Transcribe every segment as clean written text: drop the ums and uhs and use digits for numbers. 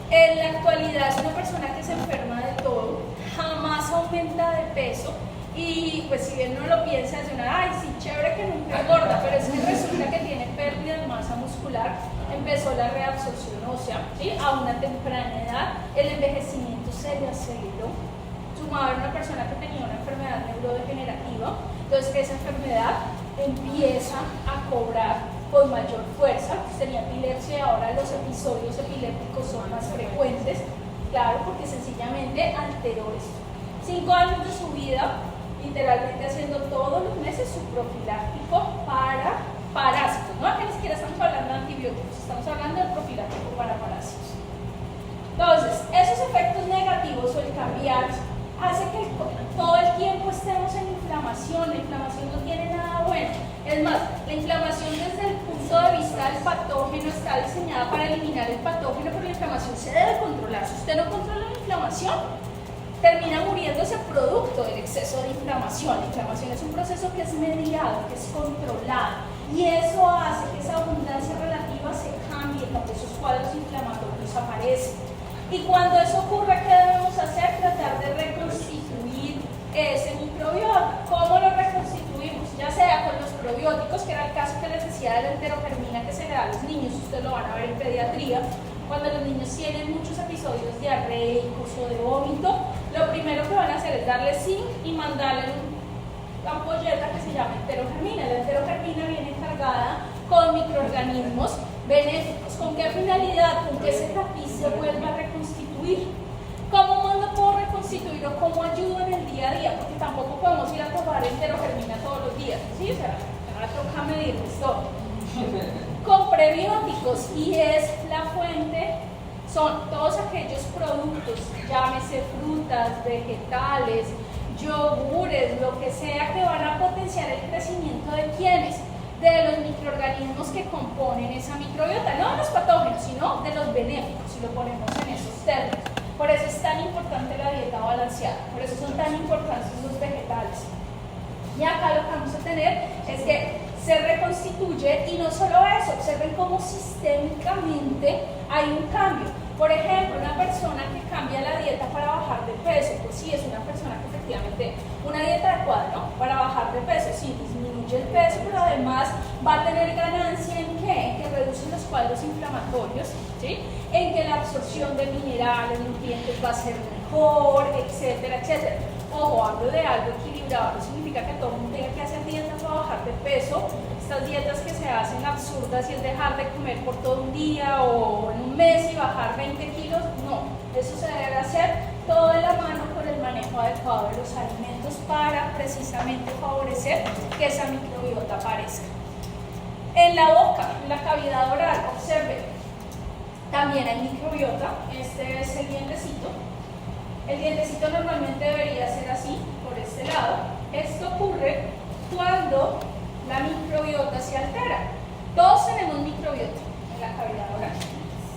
En la actualidad es una persona que se enferma de todo, jamás aumenta de peso y pues si bien uno lo piensa es una, ay sí, chévere que nunca engorda, pero es que resulta que tiene pérdida de masa muscular, empezó la reabsorción ósea, ¿sí? A una temprana edad, el envejecimiento se le aceleró, sumado a una persona que tenía una enfermedad neurodegenerativa, entonces esa enfermedad empieza a cobrar con mayor fuerza, tenía epilepsia y ahora los episodios epilépticos son más frecuentes, claro, porque sencillamente alteró esto. 5 años de su vida, literalmente haciendo todos los meses su profiláctico para parásitos, no que ni siquiera estamos hablando de antibióticos, estamos hablando del profiláctico para parásitos. Entonces, esos efectos negativos o el cambiar hace que todo el tiempo estemos en inflamación. La inflamación no tiene nada bueno. Es más, la inflamación desde el punto de vista del patógeno está diseñada para eliminar el patógeno, pero la inflamación se debe controlar. Si usted no controla la inflamación, termina muriendo ese producto del exceso de inflamación. La inflamación es un proceso que es mediado, que es controlado, y eso hace que esa abundancia relativa se cambie cuando esos cuadros inflamatorios aparecen. Y cuando eso ocurre, ¿qué debemos hacer? Tratar de reconstituir ese microbiota. ¿Cómo lo reconstituimos? Ya sea con los probióticos, que era el caso que les decía de la enterogermina que se le da a los niños, ustedes lo van a ver en pediatría, cuando los niños tienen muchos episodios diarreicos o de vómito, lo primero que van a hacer es darle zinc y mandarle una ampolleta que se llama enterogermina. La enterogermina viene cargada con microorganismos benéficos. ¿Con qué finalidad? Con que ese tapiz se vuelva a reconstituir. ¿Cómo lo puedo reconstituir o cómo ayudo en el día a día? Porque tampoco podemos ir a tomar enterogermina todos los días, ¿sí? O sea, ahora toca medirles todo. Con prebióticos, y es la fuente, son todos aquellos productos, llámese frutas, vegetales, yogures, lo que sea, que van a potenciar el crecimiento de quienes, de los microorganismos que componen esa microbiota, no de los patógenos, sino de los benéficos, si lo ponemos en esos términos. Por eso es tan importante la dieta balanceada, por eso son tan importantes los vegetales. Y acá lo que vamos a tener es que se reconstituye, y no solo eso, observen cómo sistémicamente hay un cambio. Por ejemplo, una persona que cambia la dieta para bajar de peso, pues sí, es una persona que efectivamente, una dieta adecuada, ¿no? Para bajar de peso, sí, disminuye el peso, pero además va a tener ganancia ¿en qué? En que reduce los cuadros inflamatorios, ¿sí? En que la absorción de minerales, nutrientes va a ser mejor, etcétera, etcétera. Ojo, hablo de algo equilibrado, no significa que todo el mundo tenga que hacer dietas para bajar de peso. Estas dietas que se hacen absurdas y es dejar de comer por todo un día o en un mes y bajar 20 kilos, no. Eso se debe hacer todo de la mano con el manejo adecuado de los alimentos para precisamente favorecer que esa microbiota aparezca. En la boca, en la cavidad oral, observen, también hay microbiota. Este es el dientecito. El dientecito normalmente debería ser así, por este lado. Esto ocurre cuando la microbiota se altera. Todos tenemos microbiota en la cavidad oral.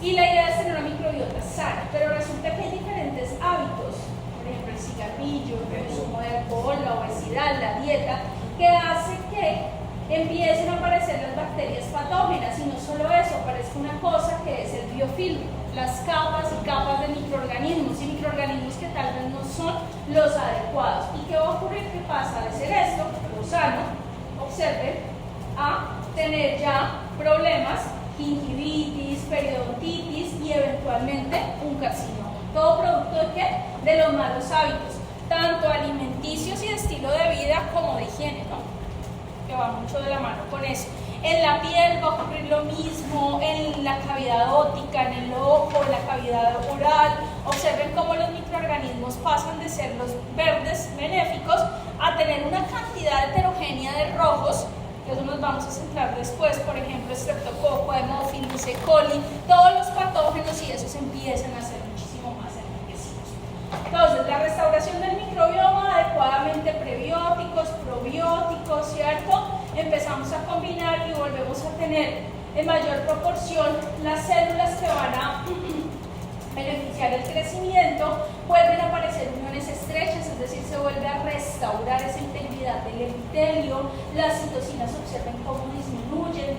Y la idea es tener una microbiota sana, pero resulta que hay diferentes hábitos, por ejemplo el cigarrillo, el consumo de alcohol, la obesidad, la dieta, que hace que empiecen a aparecer las bacterias patógenas, y no solo eso, aparece una cosa que es el biofilm, las capas y capas de microorganismos, y microorganismos que tal vez no son los adecuados. ¿Y qué va a ocurrir? ¿Qué pasa de ser esto, lo sano, observen, a tener ya problemas, gingivitis, periodontitis y eventualmente un carcinoma? ¿Todo producto de qué? De los malos hábitos, tanto alimenticios y de estilo de vida como de higiene, ¿no? Que va mucho de la mano con eso. En la piel va a ocurrir lo mismo, en la cavidad óptica, en el ojo, en la cavidad oral. Observen cómo los microorganismos pasan de ser los verdes benéficos a tener una cantidad heterogénea de rojos, que eso nos vamos a centrar después, por ejemplo, Streptococcus, Haemophilus, E. coli, todos los patógenos, y esos empiezan a ser muchísimo más enriquecidos. Entonces, la restauración del microbioma, adecuadamente prebióticos, probióticos, ¿cierto? Empezamos a combinar y volvemos a tener en mayor proporción las células que van a beneficiar iniciar el crecimiento, vuelven a aparecer uniones estrechas, es decir, se vuelve a restaurar esa integridad del epitelio, las citocinas observen cómo disminuye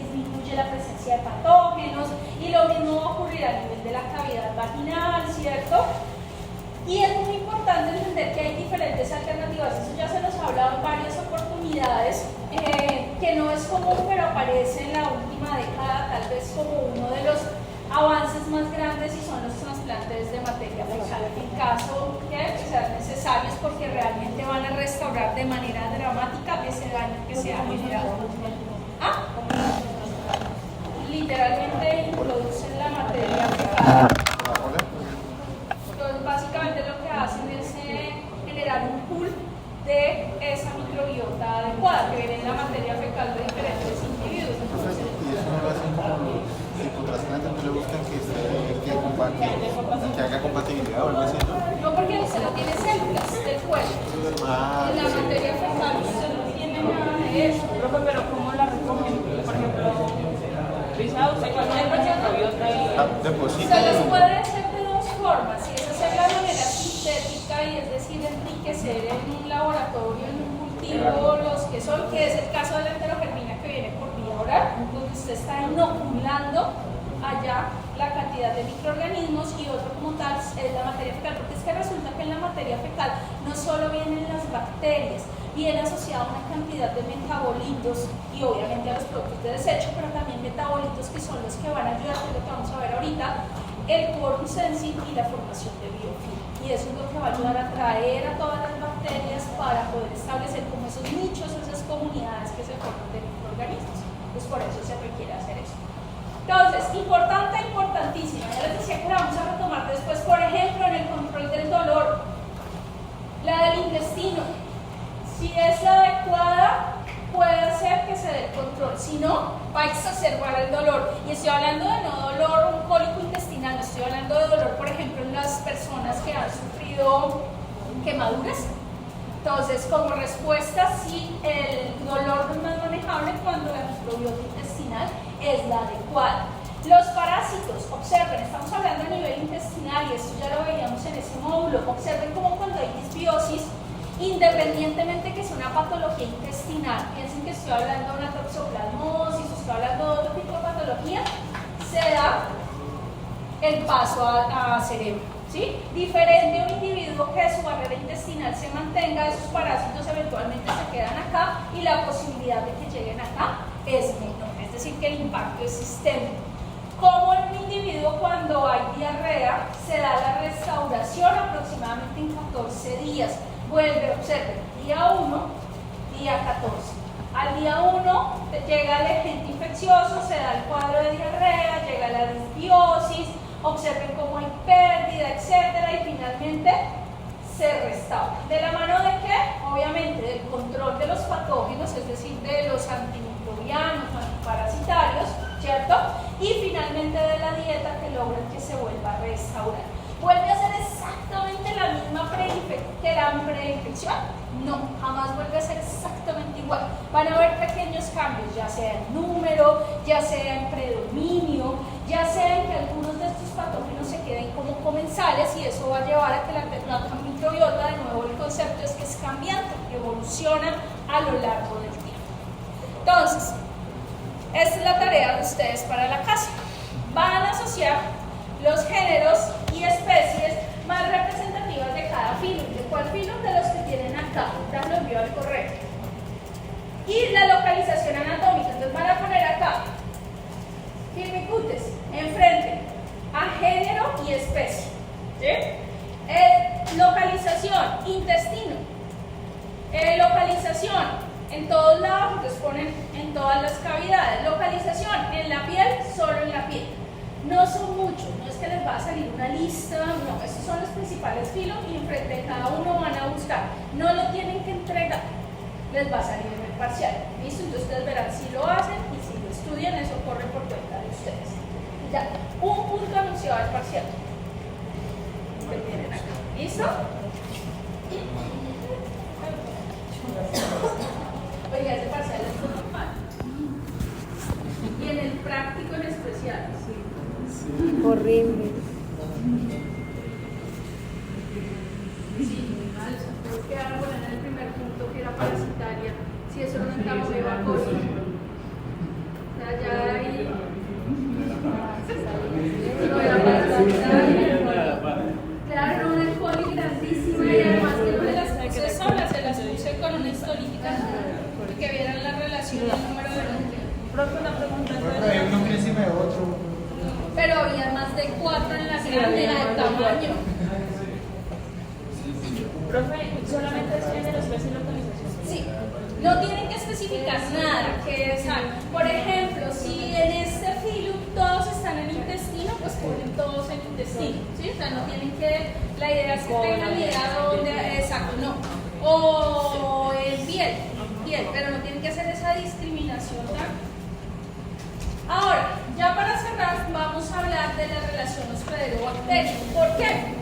la presencia de patógenos, y lo mismo va a ocurrir a nivel de la cavidad vaginal, ¿cierto? Y es muy importante entender que hay diferentes alternativas, eso ya se nos ha hablado en varias oportunidades, que no es común, pero aparece en la última década tal vez como uno de los avances más grandes, y son los trasplantes de materia fecal, en caso que sean necesarios, porque realmente van a restaurar de manera dramática ese daño que se ha generado. Literalmente introducen la materia fecal. Entonces básicamente lo que hacen es generar un pool de esa microbiota adecuada que viene en la materia fecal de diferentes individuos. Entonces, y eso no lo hacen como tipo trasplante, no le buscan que haga compatibilidad o algo así, ¿no? No, porque usted no tiene células del cuello. En la materia fecal usted no tiene nada de eso. Profe, pero ¿cómo la recogen? Por ejemplo, Luisa, ¿usted cualquier microbiota y deposita? Se les puede hacer de dos formas, y es hacerla de manera sintética, y es decir, enriquecer en un laboratorio, en un cultivo, los que son, que es el caso de la enterogermina que viene por vía oral, donde usted está inoculando allá la cantidad de microorganismos, y otro como tal es la materia fecal, porque es que resulta que en la materia fecal no solo vienen las bacterias, viene asociada a una cantidad de metabolitos y obviamente a los productos de desecho, pero también metabolitos que son los que van a ayudar, que es lo que vamos a ver ahorita, el quorum sensing y la formación de biofilm. Y eso es lo que va a ayudar a atraer a todas las bacterias para poder establecer como esos nichos, esas comunidades que se forman de microorganismos. Pues por eso se requiere hacer eso. Entonces, importantísima, ya les decía que la vamos a retomar después, por ejemplo, en el control del dolor, la del intestino. Si es la adecuada, puede hacer que se dé el control, si no, va a exacerbar el dolor. Y estoy hablando de no dolor, un cólico intestinal, no estoy hablando de dolor, por ejemplo, en las personas que han sufrido quemaduras. Entonces, como respuesta, sí, el dolor no es más manejable cuando la microbiota intestinal es la adecuada. Los parásitos, observen, estamos hablando a nivel intestinal, y esto ya lo veíamos en ese módulo. Observen cómo cuando hay disbiosis, independientemente que sea una patología intestinal, piensen que estoy hablando de una toxoplasmosis, o estoy hablando de otro tipo de patología, se da el paso a cerebro, ¿sí? Diferente a un individuo que su barrera intestinal se mantenga, esos parásitos eventualmente se quedan acá, y la posibilidad de que lleguen acá es menor, es decir, que el impacto es sistémico. Como en un individuo cuando hay diarrea, se da la restauración aproximadamente en 14 días. Vuelve, observen, día 1, día 14. Al día 1 llega el agente infeccioso, se da el cuadro de diarrea, llega la disbiosis, observen cómo hay pérdida, etcétera, y finalmente se restaura. ¿De la mano de qué? Obviamente del control de los patógenos, es decir, de los antimicrobianos, antiparasitarios, ¿cierto? Y finalmente de la dieta que logran que se vuelva a restaurar. ¿Vuelve a ser exactamente la misma que la preinfección? No, jamás vuelve a ser exactamente igual. Van a haber pequeños cambios, ya sea en número, ya sea en predominio, ya sea en que algunos de estos patógenos se queden como comensales, y eso va a llevar a que la microbiota, de nuevo el concepto es que es cambiante, evoluciona a lo largo del tiempo. Entonces, esta es la tarea de ustedes para la casa. Van a asociar los géneros y especies más representativas de cada filo. ¿De cuál filo? De los que tienen acá. Ya lo envío al correo. Y la localización anatómica. Entonces van a poner acá Firmicutes enfrente a género y especie. ¿Sí? Localización, intestino. Localización en todos lados, entonces ponen en todas las cavidades. Localización en la piel, solo en la piel. No son muchos, no es que les va a salir una lista, no, estos son los principales filos, y enfrente de cada uno van a buscar. No lo tienen que entregar, les va a salir en el parcial. ¿Listo? Entonces ustedes verán si lo hacen, y si lo estudian, eso corre por cuenta de ustedes. Ya, un punto anunciado al parcial que tienen acá. ¿Listo? Oiga, ese parcial es normal. Y en el práctico en especial. Horrible. grande, de tamaño. Profe, solamente es género, especie y localización. Sí, no tienen que especificar nada, que es algo. Por ejemplo, si en este film todos están en intestino, pues ponen todos en intestino, ¿sí? O sea, no tienen que, la idea es que tengan idea donde, exacto, no. O en piel, pero no tienen que hacer esa discriminación, ¿no? Ahora, ya para cerrar, vamos a hablar de la relación hospedero-bacteria. ¿Por qué?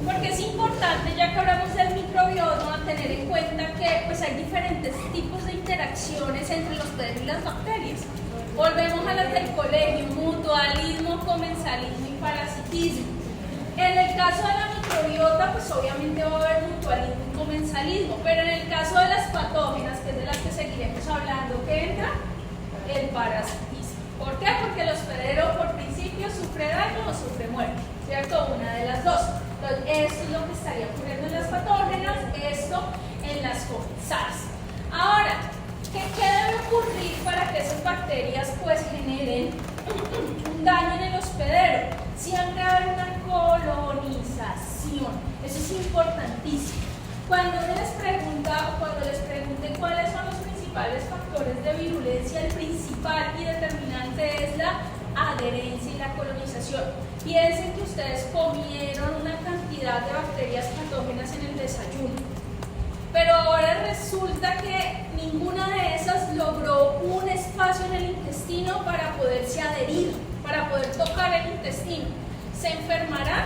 Porque es importante, ya que hablamos del microbioma, tener en cuenta que pues, hay diferentes tipos de interacciones entre el hospedero y las bacterias. Volvemos a las del colegio: mutualismo, comensalismo y parasitismo. En el caso de la microbiota, pues obviamente va a haber mutualismo y comensalismo, pero en el caso de las patógenas, que es de las que seguiremos hablando, ¿qué entra? El parasitismo. ¿Por qué? Porque el hospedero por principio sufre daño o sufre muerte, ¿cierto? Una de las dos. Entonces, esto es lo que estaría ocurriendo en las patógenas, esto en las comensales. Ahora, ¿qué debe ocurrir para que esas bacterias pues generen un daño en el hospedero? Siempre va a haber una colonización. Eso es importantísimo. Cuando uno les pregunta o cuando les pregunte cuáles son los principales factores de virulencia, el principal y determinante es la adherencia y la colonización. Piensen que ustedes comieron una cantidad de bacterias patógenas en el desayuno, pero ahora resulta que ninguna de esas logró un espacio en el intestino para poderse adherir, para poder tocar el intestino. ¿Se enfermarán?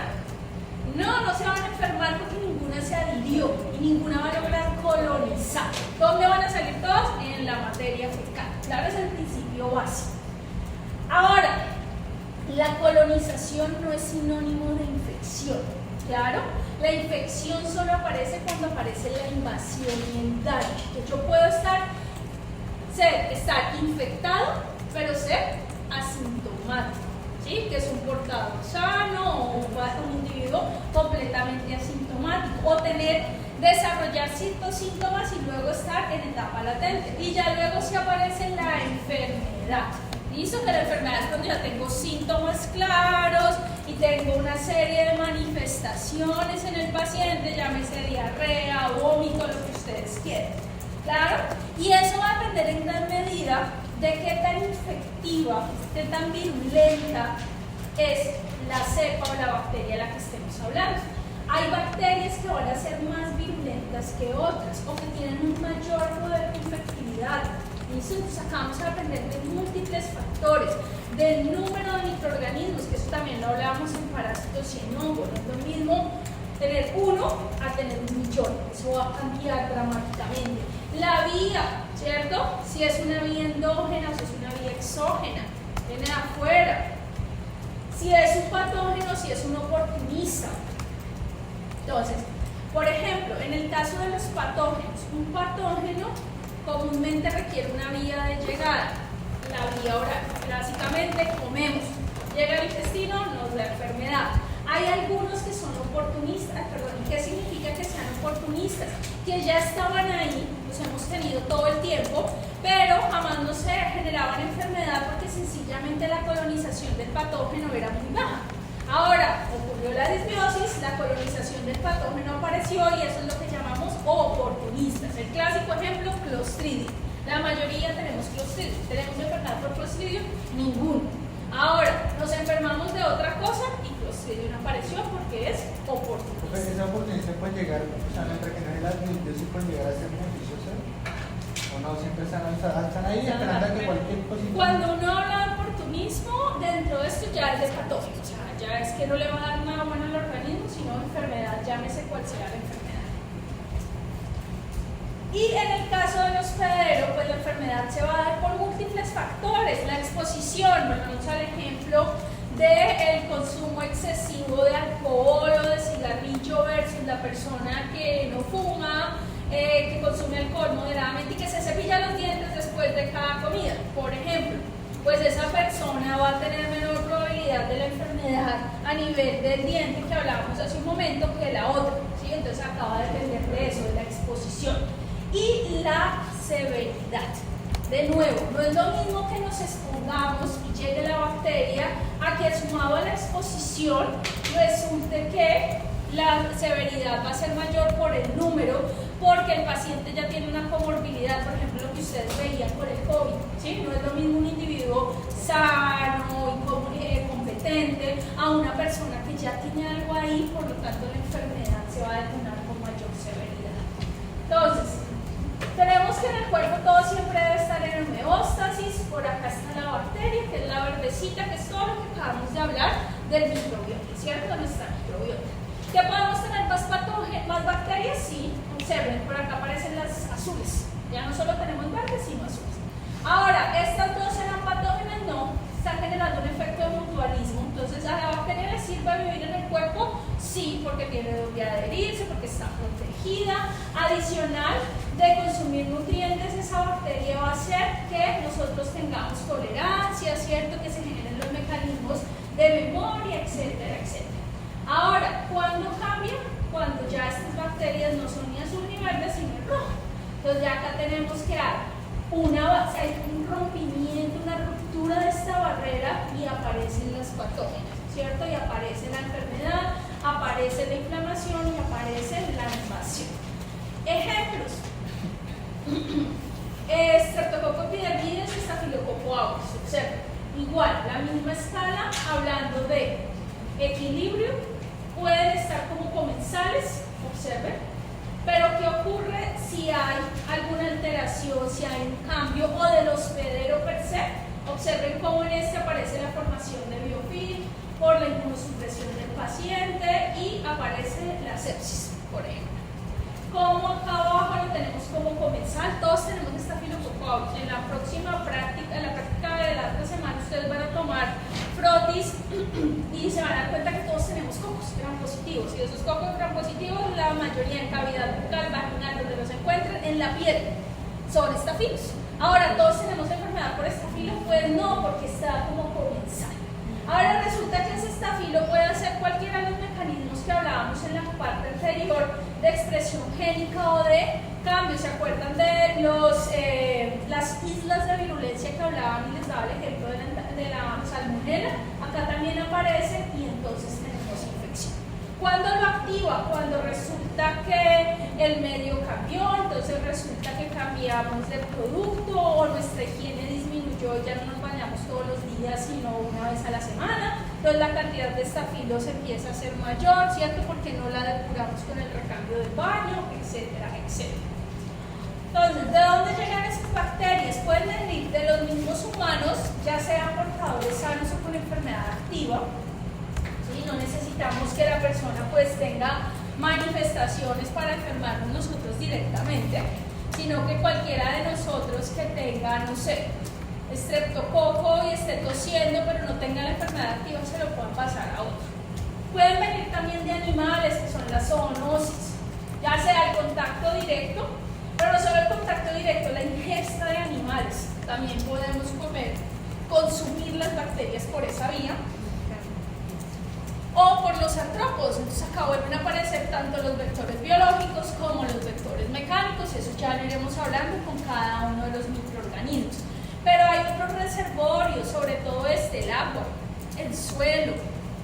No, no se van a enfermar porque ninguna se adhirió y ninguna va a lograr colonizar. ¿Dónde van a salir todas? En la materia fecal. Claro, es el principio básico. Ahora, la colonización no es sinónimo de infección, ¿claro? La infección solo aparece cuando aparece la invasión y el daño. Que yo puedo estar infectado, pero ser asintomático, ¿sí? Que es un portador sano o un individuo completamente asintomático, o desarrollar ciertos síntomas y luego estar en etapa latente. Y ya luego sí aparece la enfermedad. ¿Listo? Que la enfermedad es cuando ya tengo síntomas claros y tengo una serie de manifestaciones en el paciente, llámese diarrea, vómito, lo que ustedes quieran. ¿Claro? Y eso va a depender en gran medida de qué tan infectiva, qué tan virulenta es la cepa o la bacteria de la que estemos hablando. Hay bacterias que van a ser más virulentas que otras o que tienen un mayor poder de infectividad. Entonces acabamos de aprender de múltiples factores, del número de microorganismos, que eso también lo hablábamos en parásitos y en hongos. No es lo mismo tener uno a tener un millón, eso va a cambiar dramáticamente. La vía, ¿cierto? Si es una vía endógena o si es una vía exógena, viene de afuera. Si es un patógeno, si es un oportunista. Entonces, por ejemplo, en el caso de los patógenos, un patógeno comúnmente requiere una vía de llegada. La vía ahora, básicamente, comemos. Llega al intestino, nos da enfermedad. Hay algunos que son oportunistas, ¿qué significa que sean oportunistas? Que ya estaban ahí, los hemos tenido todo el tiempo, pero jamás no se generaban enfermedad porque sencillamente la colonización del patógeno era muy baja. Ahora ocurrió la disbiosis, la colonización del patógeno apareció y eso es lo que llamamos oportunistas. El clásico ejemplo, Clostridium. La mayoría tenemos Clostridium. ¿Tenemos enfermedad por Clostridium? Ninguno. Ahora, nos enfermamos de otra cosa y Clostridium apareció porque es oportunista. Pues esa oportunidad puede llegar, o sea, mientras que no hay la disbiosis puede llegar a ser beneficiosa. O no, siempre están ahí esperando a que cualquier cosita. Cuando uno habla de oportunismo, dentro de esto ya es de patógeno. O sea, ya es que no le va a dar nada bueno al organismo, sino enfermedad, llámese cual sea la enfermedad. Y en el caso del hospedero, pues la enfermedad se va a dar por múltiples factores. La exposición, volvemos al ejemplo del consumo excesivo de alcohol o de cigarrillo versus la persona que no fuma, que consume alcohol moderadamente y que se cepilla los dientes después de cada comida, por ejemplo. Pues esa persona va a tener menor probabilidad de la enfermedad a nivel del diente que hablábamos hace un momento que la otra, ¿sí? Entonces acaba de depender de eso, de la exposición. Y la severidad. De nuevo, no es lo mismo que nos expongamos y llegue la bacteria a que sumado a la exposición resulte que la severidad va a ser mayor por el número, porque el paciente ya tiene una comorbilidad, por ejemplo, lo que ustedes veían por el COVID, ¿sí? No es lo mismo un individuo sano y competente a una persona que ya tiene algo ahí, por lo tanto la enfermedad se va a detonar con mayor severidad. Entonces, tenemos que en el cuerpo todo siempre debe estar en homeostasis. Por acá está la bacteria, que es la verdecita, que es todo lo que acabamos de hablar del microbiota, ¿cierto? Nuestra microbiota. ¿Que podemos tener más bacterias? Sí, observen, por acá aparecen las azules. Ya no solo tenemos verdes, sino azules. Ahora, estas dos eran patógenas, no, están generando un efecto de mutualismo. Entonces, ¿a la bacteria le sirve vivir en el cuerpo? Sí, porque tiene donde adherirse, porque está protegida. Adicional de consumir nutrientes, esa bacteria va a hacer que nosotros tengamos tolerancia, ¿cierto? Que se generen los mecanismos de memoria, etcétera, etcétera. Ahora, ¿cuándo cambia? Cuando ya estas bacterias no son ni azul ni verde, sino en rojo. Entonces ya acá tenemos que hay un rompimiento, una ruptura de esta barrera y aparecen las patógenas, ¿cierto? Y aparece la enfermedad, aparece la inflamación y aparece la invasión. Ejemplos. Streptococcus epidermidis y Staphylococcus aureus. Observen, igual, la misma escala, hablando de equilibrio, pueden estar como comensales, observen, pero ¿qué ocurre si hay alguna alteración, si hay un cambio o del hospedero per se? Observen cómo en este aparece la formación de biofilm por la inmunosupresión del paciente y aparece la sepsis, por ejemplo. Como acá abajo lo tenemos como comensal, todos tenemos Staphylococcus aureus. En la próxima práctica, en la práctica de la otra semana, ustedes van a tomar frotis y se van a dar cuenta que todos tenemos cocos gram positivos. Y esos cocos gram positivos, la mayoría en cavidad bucal, vaginal, donde los encuentren, en la piel, son estafilos. Ahora, ¿todos tenemos enfermedad por estafilo? Pues no, porque está como comensal. Ahora resulta que ese estafilo puede hacer cualquiera de los mecanismos que hablábamos en la parte anterior de expresión génica o de cambio. ¿Se acuerdan de las islas de virulencia que hablaban y les daba el ejemplo de la salmonela? Acá también aparece y entonces tenemos infección. ¿Cuándo lo activa? Cuando resulta que el medio cambió, entonces resulta que cambiamos de producto o nuestra higiene disminuyó, ya no nos bañamos todos los días sino una vez a la semana, entonces la cantidad de estafilos empieza a ser mayor, ¿cierto? Porque no la depuramos con el recambio del baño, etcétera, etcétera. Entonces, ¿de dónde llegan esas bacterias? Pueden venir de los mismos humanos, ya sean portadores sanos o con enfermedad activa. ¿Sí? No necesitamos que la persona pues tenga manifestaciones para enfermarnos nosotros directamente, sino que cualquiera de nosotros que tenga, no sé, estreptococo y esté tosiendo pero no tenga la enfermedad activa, se lo puedan pasar a otro. Pueden venir también de animales, que son las zoonosis, ya sea el contacto directo, pero no solo el contacto directo, la ingesta de animales. También podemos consumir las bacterias por esa vía. O por los artrópodos, entonces acá vuelven a aparecer tanto los vectores biológicos como los vectores mecánicos, y eso ya lo iremos hablando con cada uno de los microorganismos. Pero hay otros reservorios, sobre todo el agua, el suelo,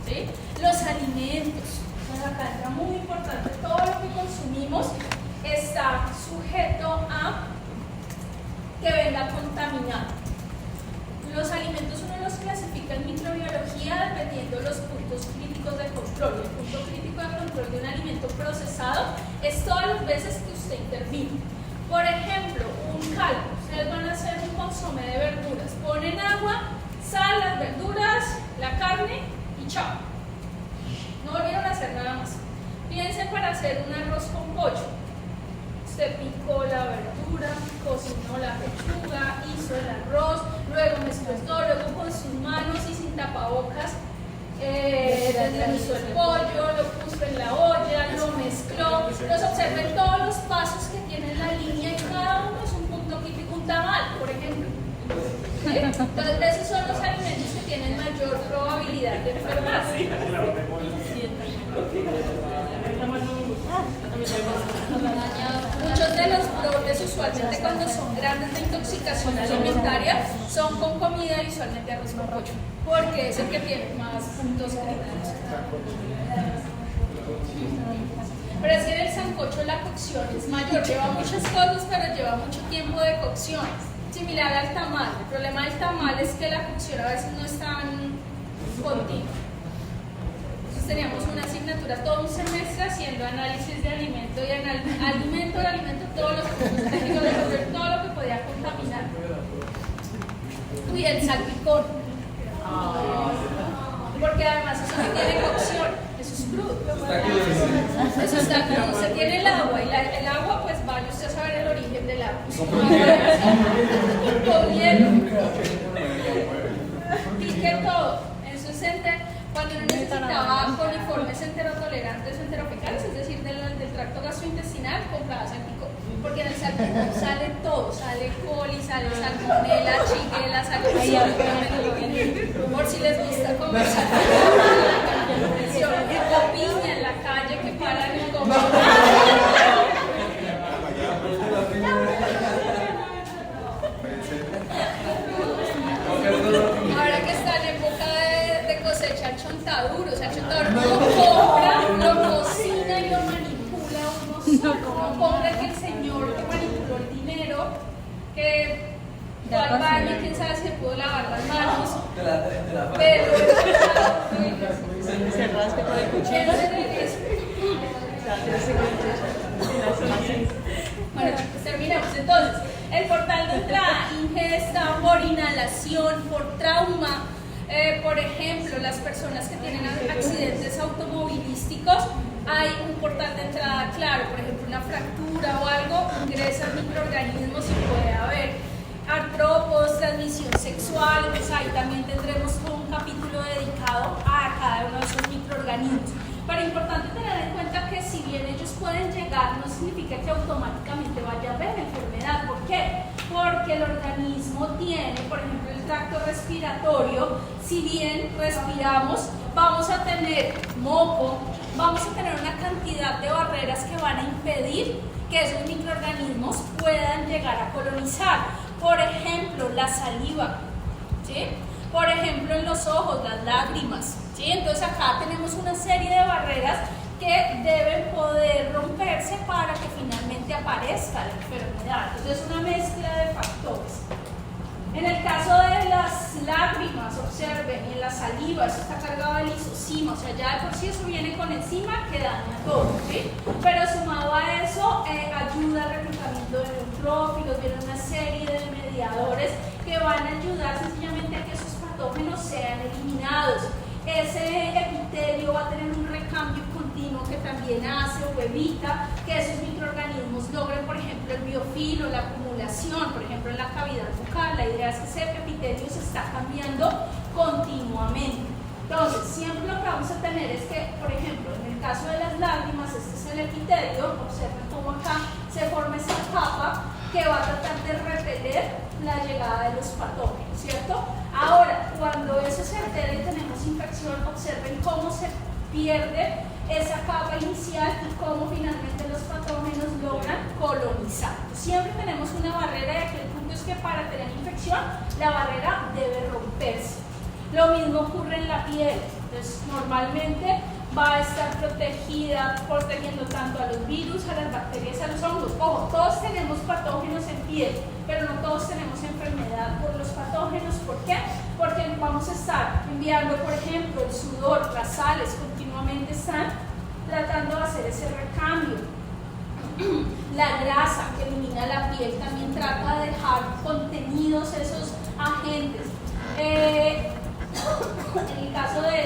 ¿sí? Los alimentos. Entonces acá entra muy importante, todo lo que consumimos está sujeto a que venga contaminado. Los alimentos uno los clasifica en microbiología dependiendo de los puntos críticos de control. El punto crítico de control de un alimento procesado es todas las veces que usted intervino. Por ejemplo, un caldo. Ustedes van a hacer un consomé de verduras. Ponen agua, sal, las verduras, la carne y chao. No volvieron a hacer nada más. Piensen para hacer un arroz con pollo. Usted picó la verdura, cocinó la pechuga, hizo el arroz, luego mezcló todo, luego con sus manos y sin tapabocas desmenuzó el pollo, lo puso en la olla, lo mezcló. Entonces observen todos los pasos que tiene la línea y cada uno es un punto crítico, un tamal, por ejemplo. ¿Sí? Entonces esos son los alimentos que tienen mayor probabilidad de enfermarse. Muchos de los brotes usualmente cuando son grandes de intoxicación alimentaria son con comida y usualmente arroz con pollo. porque es el que tiene más puntos críticos. Pero es que en el sancocho la cocción es mayor, lleva muchas cosas, pero lleva mucho tiempo de cocción. Similar al tamal. El problema del tamal es que la cocción a veces no es tan continua. Entonces teníamos una asignatura todo un semestre haciendo análisis de alimento y alimento, todos los puntos técnicos de control, todo lo que podía contaminar. Y el salpicón. Porque además eso no tiene cocción, eso es crudo. Eso está crudo. Se tiene el agua y el agua, pues vaya usted a saber el origen del agua. Con hielo. Pique todo. Eso es cuando uno necesitaba coliformes enterotolerantes o enterofecales, es decir, del tracto gastrointestinal, compraba salpicón. Porque en el salpicón sale todo, sale coli, sale salmonela, chiquela, sale absolutamente. Por si les gusta comer salpicón, o piña en la calle que paran y comen. Ahora que está en época de cosechar chontaduro, o sea, chontaduro lo compra, lo cocina y lo manipula uno solo. No compra que el señor que manipuló el dinero, que fue al baño y quién sabe si pudo lavar las manos. Pero Se rasca con el cuchillo. Bueno, pues terminamos. Entonces, el portal de entrada, ingesta por inhalación, por trauma. Por ejemplo, las personas que tienen accidentes automovilísticos, hay un portal de entrada claro, por ejemplo, una fractura o algo, ingresan microorganismos y puede haber artrópodos, transmisión sexual, pues ahí también tendremos un capítulo dedicado a cada uno de esos microorganismos. Pero es importante tener en cuenta que si bien ellos pueden llegar, no significa que automáticamente vaya a haber enfermedad. ¿Por qué? Porque el organismo tiene, por ejemplo, el tracto respiratorio, si bien respiramos, vamos a tener moco, vamos a tener una cantidad de barreras que van a impedir que esos microorganismos puedan llegar a colonizar. Por ejemplo, la saliva, ¿sí? Por ejemplo, en los ojos, las lágrimas, ¿sí? Entonces acá tenemos una serie de barreras que deben poder romperse para que finalmente aparezca la enfermedad. Entonces es una mezcla de factores. En el caso de las lágrimas, observen, y en la saliva, eso está cargado de lisocima, o sea, ya de por sí eso viene con enzima que daña todo, ¿sí? Pero sumado a eso, ayuda al reclutamiento de neutrófilos, viene una serie de mediadores que van a ayudar sencillamente a que esos patógenos sean eliminados. Ese epitelio va a tener un recambio continuo que también hace o evita que esos microorganismos logren, por ejemplo, el biofilo, la acumulación, por ejemplo, en la cavidad bucal. La idea es que ese epitelio se está cambiando continuamente. Entonces, siempre lo que vamos a tener es que, por ejemplo, en el caso de las lágrimas, este es el epitelio, observen cómo acá se forma esa capa que va a tratar de repeler la llegada de los patógenos, ¿cierto? Ahora, cuando eso se altera y tenemos infección, observen cómo se pierde esa capa inicial y cómo finalmente los patógenos logran colonizar. Siempre tenemos una barrera y aquí el punto es que para tener infección, la barrera debe romperse. Lo mismo ocurre en la piel, entonces normalmente va a estar protegida, protegiendo tanto a los virus, a las bacterias, a los hongos. Ojo, todos tenemos patógenos en piel, pero no todos tenemos enfermedad por los patógenos. ¿Por qué? Porque vamos a estar enviando, por ejemplo, el sudor, las sales, continuamente están tratando de hacer ese recambio. La grasa que elimina la piel también trata de dejar contenidos esos agentes. En el caso de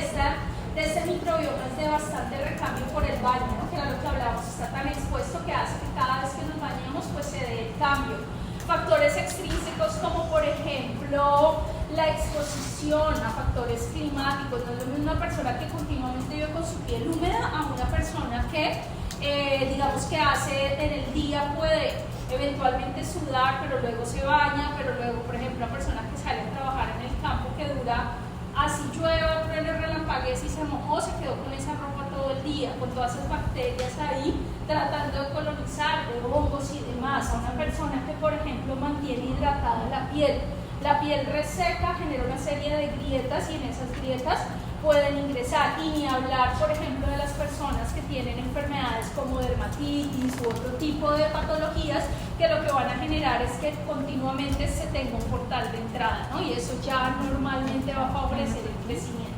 este microbioma es de bastante recambio por el baño, ¿no? Que era lo que hablábamos, está tan expuesto que hace que cada vez que nos bañemos pues se dé el cambio. Factores extrínsecos como por ejemplo la exposición a factores climáticos. No es lo mismo una persona que continuamente vive con su piel húmeda a una persona que digamos que hace en el día, puede eventualmente sudar pero luego se baña, pero luego por ejemplo una persona que sale a trabajar en el campo que dura, así llueva, truene, relampaguee y se mojó, se quedó con esa ropa todo el día, con todas esas bacterias ahí, tratando de colonizar, de hongos y demás. A una persona que, por ejemplo, mantiene hidratada la piel, la piel reseca genera una serie de grietas y en esas grietas pueden ingresar, y ni hablar, por ejemplo, de las personas que tienen enfermedades como dermatitis u otro tipo de patologías que lo que van a generar es que continuamente se tenga un portal de entrada, ¿no? Y eso ya normalmente va a favorecer el crecimiento.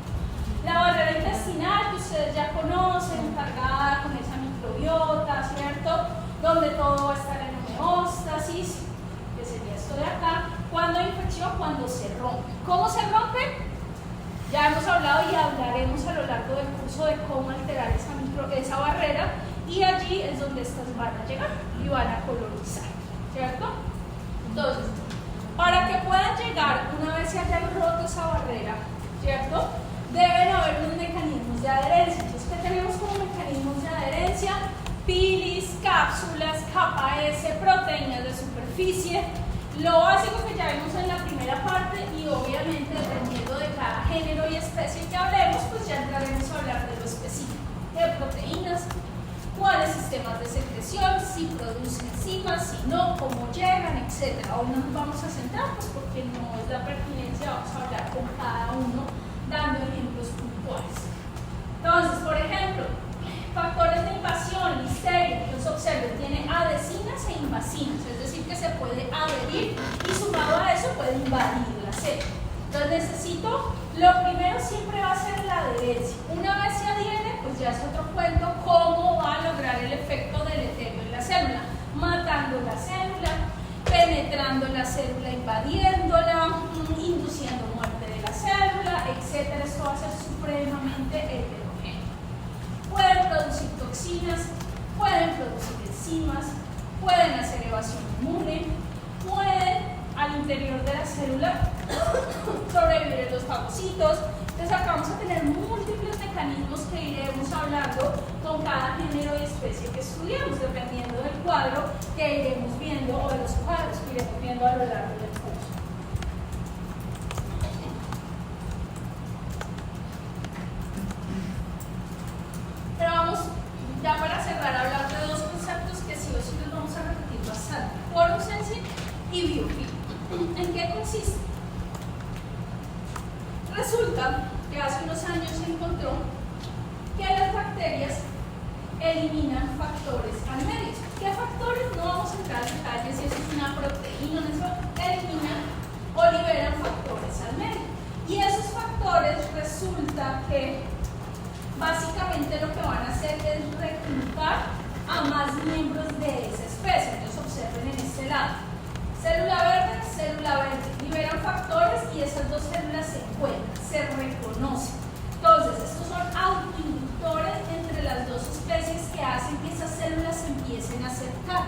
La barrera intestinal, que ustedes ya conocen, cargada con esa microbiota, ¿cierto? Donde todo va a estar en homeostasis, que sería esto de acá. ¿Cuándo hay infección? Cuando se rompe. ¿Cómo se rompe? Ya hemos hablado y hablaremos a lo largo del curso de cómo alterar esa barrera, y allí es donde estas van a llegar y van a colonizar, ¿cierto? Entonces, para que puedan llegar, una vez se haya roto esa barrera, ¿cierto? Deben haber unos mecanismos de adherencia. Entonces, ¿qué tenemos como mecanismos de adherencia? Pilis, cápsulas, capa S, proteínas de superficie. Lo básico que ya vimos en la primera parte, y obviamente dependiendo de cada género y especie que hablemos, pues ya entraremos a hablar de lo específico, de proteínas, cuáles sistemas de secreción, si producen enzimas, si no, cómo llegan, etc. Hoy no nos vamos a centrar, pues porque no es la pertinencia, vamos a hablar con cada uno, dando ejemplos puntuales. Entonces, por ejemplo, factores de invasión, listeria, entonces observen, tiene adhesinas e invasinas, es decir, que se puede adherir y sumado a eso puede invadir la célula. Entonces necesito, lo primero siempre va a ser la adherencia. Una vez se adhiere, pues ya es otro cuento cómo va a lograr el efecto deleterio en la célula, matando la célula, penetrando la célula, invadiéndola, induciendo muerte de la célula, etc. Esto va a ser supremamente heterogéneo. Pueden producir toxinas, pueden producir enzimas, pueden hacer evasión inmune, pueden al interior de la célula sobrevivir en los fagocitos. Entonces acá vamos a tener múltiples mecanismos que iremos hablando con cada género y especie que estudiamos, dependiendo del cuadro que iremos viendo o de los cuadros que iremos viendo a lo largo del curso. Pero vamos, ya para cerrar, a hablar de dos conceptos que sí o sí los vamos a repetir bastante: fluorescencia y biofilm. ¿En qué consiste? Resulta que hace unos años se encontró que las bacterias eliminan factores al medio. ¿Qué factores? No vamos a entrar en detalles si eso es una proteína, eso eliminan o liberan factores al medio. Y esos factores resulta que básicamente lo que van a hacer es reclutar a más miembros de esa especie. Entonces observen en este lado. Célula verde, liberan factores y esas dos células se encuentran, se reconocen. Entonces, estos son autoinductores entre las dos especies que hacen que esas células se empiecen a acercar.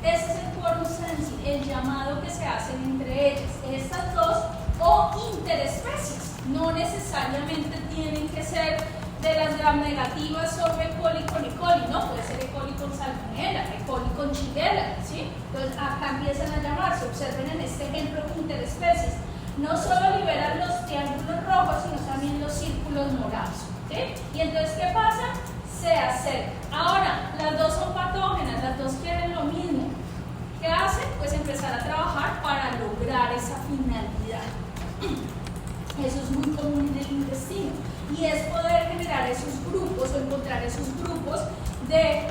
Ese es el quórum sensing, el llamado que se hacen entre ellas, estas dos o interespecies. No necesariamente tienen que ser de las gram negativas sobre E. coli con E. coli, no, puede ser E. coli con salmonella, E. coli con shigella, ¿sí? Entonces acá empiezan a llamarse, observen en este ejemplo interespecies, no solo liberan los triángulos rojos, sino también los círculos morados, ¿sí? Y entonces, ¿qué pasa? Se acercan. Ahora, las dos son patógenas, las dos quieren lo mismo. ¿Qué hacen? Pues empezar a trabajar para lograr esa finalidad. Eso es muy común en el intestino. Y es poder generar esos grupos o encontrar esos grupos de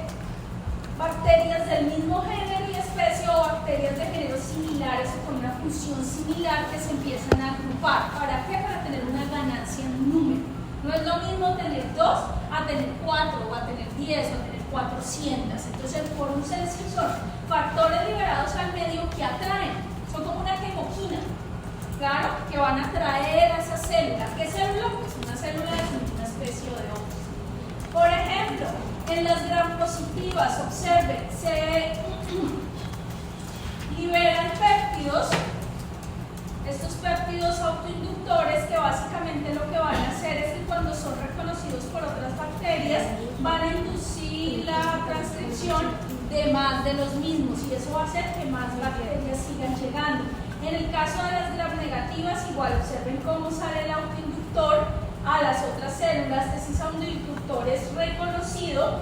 bacterias del mismo género y especie o bacterias de géneros similares o con una función similar que se empiezan a agrupar. ¿Para qué? Para tener una ganancia en número. No es lo mismo tener 2 a tener 4 o a tener 10 o a tener 400. Entonces el quórum sensing son factores liberados al medio que atraen. Son como una quemoquina. Claro, que van a atraer a esa célula. ¿Qué célula? Pues una célula de una especie de hongos. Por ejemplo, en las gram positivas, observen, se liberan péptidos, estos péptidos autoinductores que básicamente lo que van a hacer es que cuando son reconocidos por otras bacterias van a inducir la transcripción de más de los mismos y eso va a hacer que más bacterias sigan llegando. En el caso de las gram negativas, igual observen cómo sale el autoinductor a las otras células. Ese autoinductor es reconocido